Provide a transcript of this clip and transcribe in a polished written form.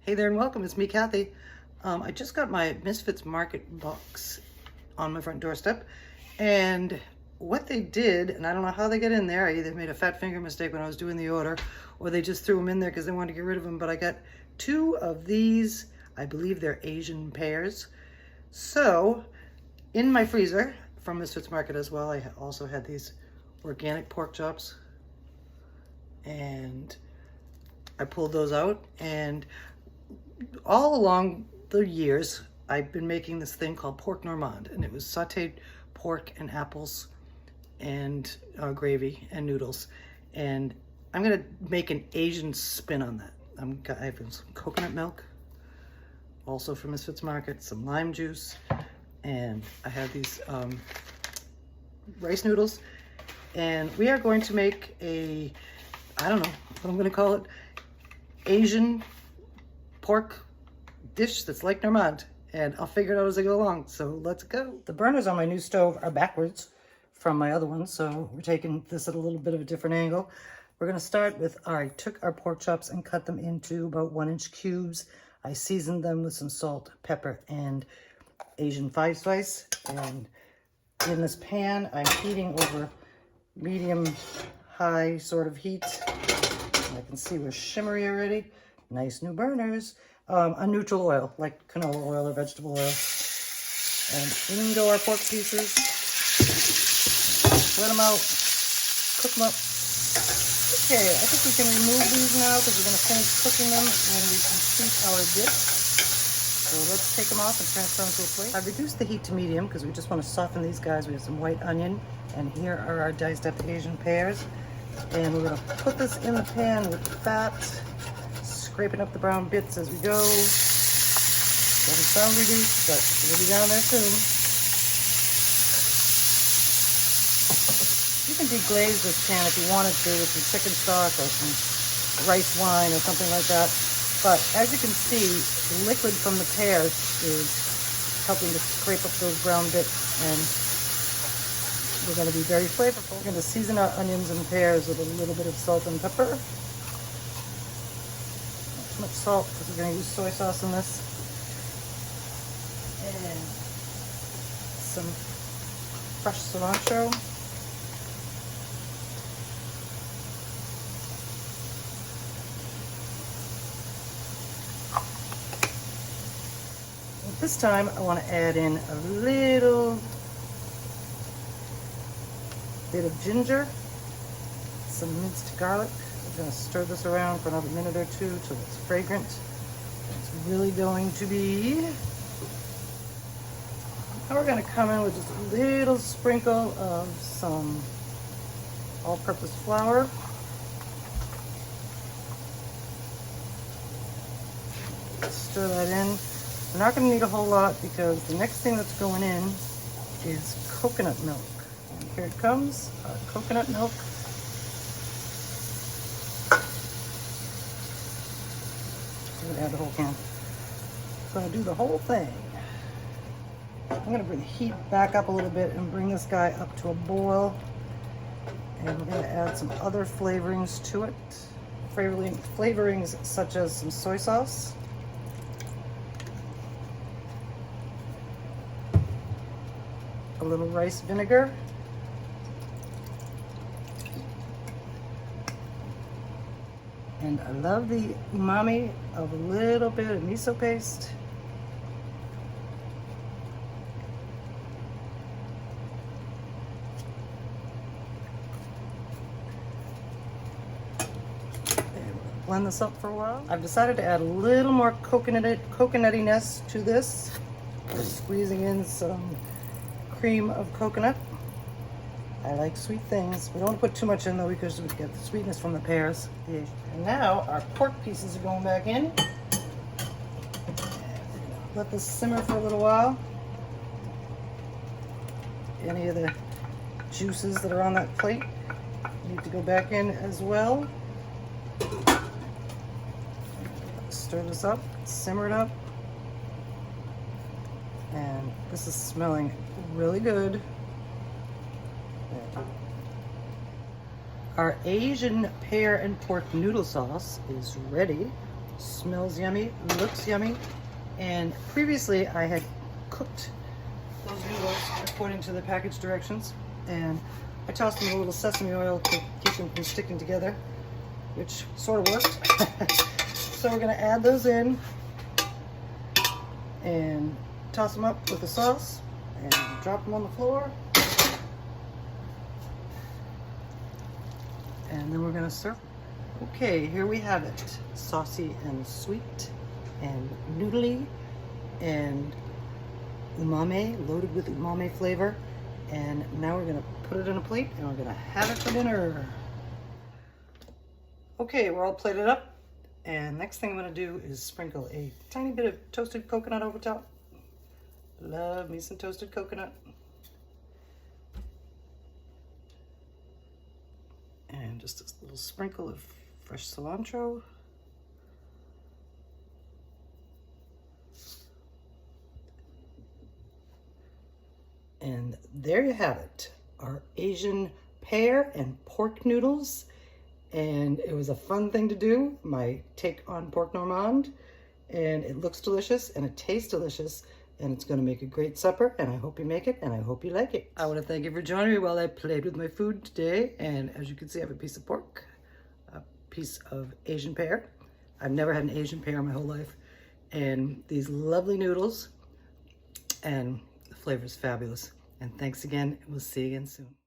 Hey there and welcome, it's me, Kathy. I just got my Misfits Market box on my front doorstep, and what they did, and I don't know how they get in there, I either made a fat finger mistake when I was doing the order, or they just threw them in there because they wanted to get rid of them, but I got two of these, I believe they're Asian pears. So, in my freezer, from Misfits Market as well, I also had these organic pork chops, and I pulled those out, and all along the years, I've been making this thing called pork Normand, and it was sauteed pork and apples and gravy and noodles. And I'm gonna make an Asian spin on that. I have some coconut milk, also from Misfits Market, some lime juice, and I have these rice noodles. And we are going to make a, I don't know what I'm gonna call it, Asian pork dish that's like Normand, and I'll figure it out as I go along. So let's go. The burners on my new stove are backwards from my other one, so we're taking this at a little bit of a different angle. We're gonna start with, I took our pork chops and cut them into about 1-inch cubes. I seasoned them with some salt, pepper, and Asian 5-spice. And in this pan, I'm heating over medium-high sort of heat. I can see we're shimmery already. Nice new burners. A neutral oil, like canola oil or vegetable oil. And in go our pork pieces. Let them out, cook them up. Okay, I think we can remove these now because we're gonna finish cooking them when we complete our dip. So let's take them off and transfer them to a plate. I've reduced the heat to medium because we just want to soften these guys. We have some white onion, and here are our diced up Asian pears. And we're gonna put this in the pan with the fat, scraping up the brown bits as we go. Doesn't sound reduced, but we'll be down there soon. You can deglaze this pan if you wanted to with some chicken stock or some rice wine or something like that. But as you can see, the liquid from the pears is helping to scrape up those brown bits, and they're going to be very flavorful. We're going to season our onions and pears with a little bit of salt and pepper. Not too much salt because we're going to use soy sauce in this. And some fresh cilantro. This time I want to add in a little bit of ginger, some minced garlic. We're going to stir this around for another minute or two till it's fragrant. It's really going to be. Now we're going to come in with just a little sprinkle of some all-purpose flour. Stir that in. We're not going to need a whole lot because the next thing that's going in is coconut milk. And here it comes, our coconut milk. I'm going to add the whole can. So I'm going to do the whole thing. I'm going to bring the heat back up a little bit and bring this guy up to a boil. And we're going to add some other flavorings to it. Flavorings such as some soy sauce. A little rice vinegar. And I love the umami of a little bit of miso paste. Blend this up for a while. I've decided to add a little more coconuttiness to this. We're squeezing in some cream of coconut. I like sweet things. We don't want to put too much in though because we get the sweetness from the pears. And now our pork pieces are going back in. Let this simmer for a little while. Any of the juices that are on that plate need to go back in as well. Stir this up, simmer it up. And this is smelling really good. Our Asian pear and pork noodle sauce is ready. Smells yummy, looks yummy. And previously I had cooked those noodles according to the package directions, and I tossed them in a little sesame oil to keep them from sticking together, which sort of worked. So we're gonna add those in and toss them up with the sauce and drop them on the floor. And then we're gonna serve. Okay, here we have it. Saucy and sweet and noodly and umami, loaded with umami flavor. And now we're gonna put it in a plate and we're gonna have it for dinner. Okay, we're all plated up. And next thing I'm gonna do is sprinkle a tiny bit of toasted coconut over top. Love me some toasted coconut. And just a little sprinkle of fresh cilantro. And there you have it, our Asian pear and pork noodles. And it was a fun thing to do, my take on pork normand. And it looks delicious and it tastes delicious. And it's gonna make a great supper, and I hope you make it, and I hope you like it. I wanna thank you for joining me while I played with my food today. And as you can see, I have a piece of pork, a piece of Asian pear. I've never had an Asian pear in my whole life. And these lovely noodles, and the flavor is fabulous. And thanks again, and we'll see you again soon.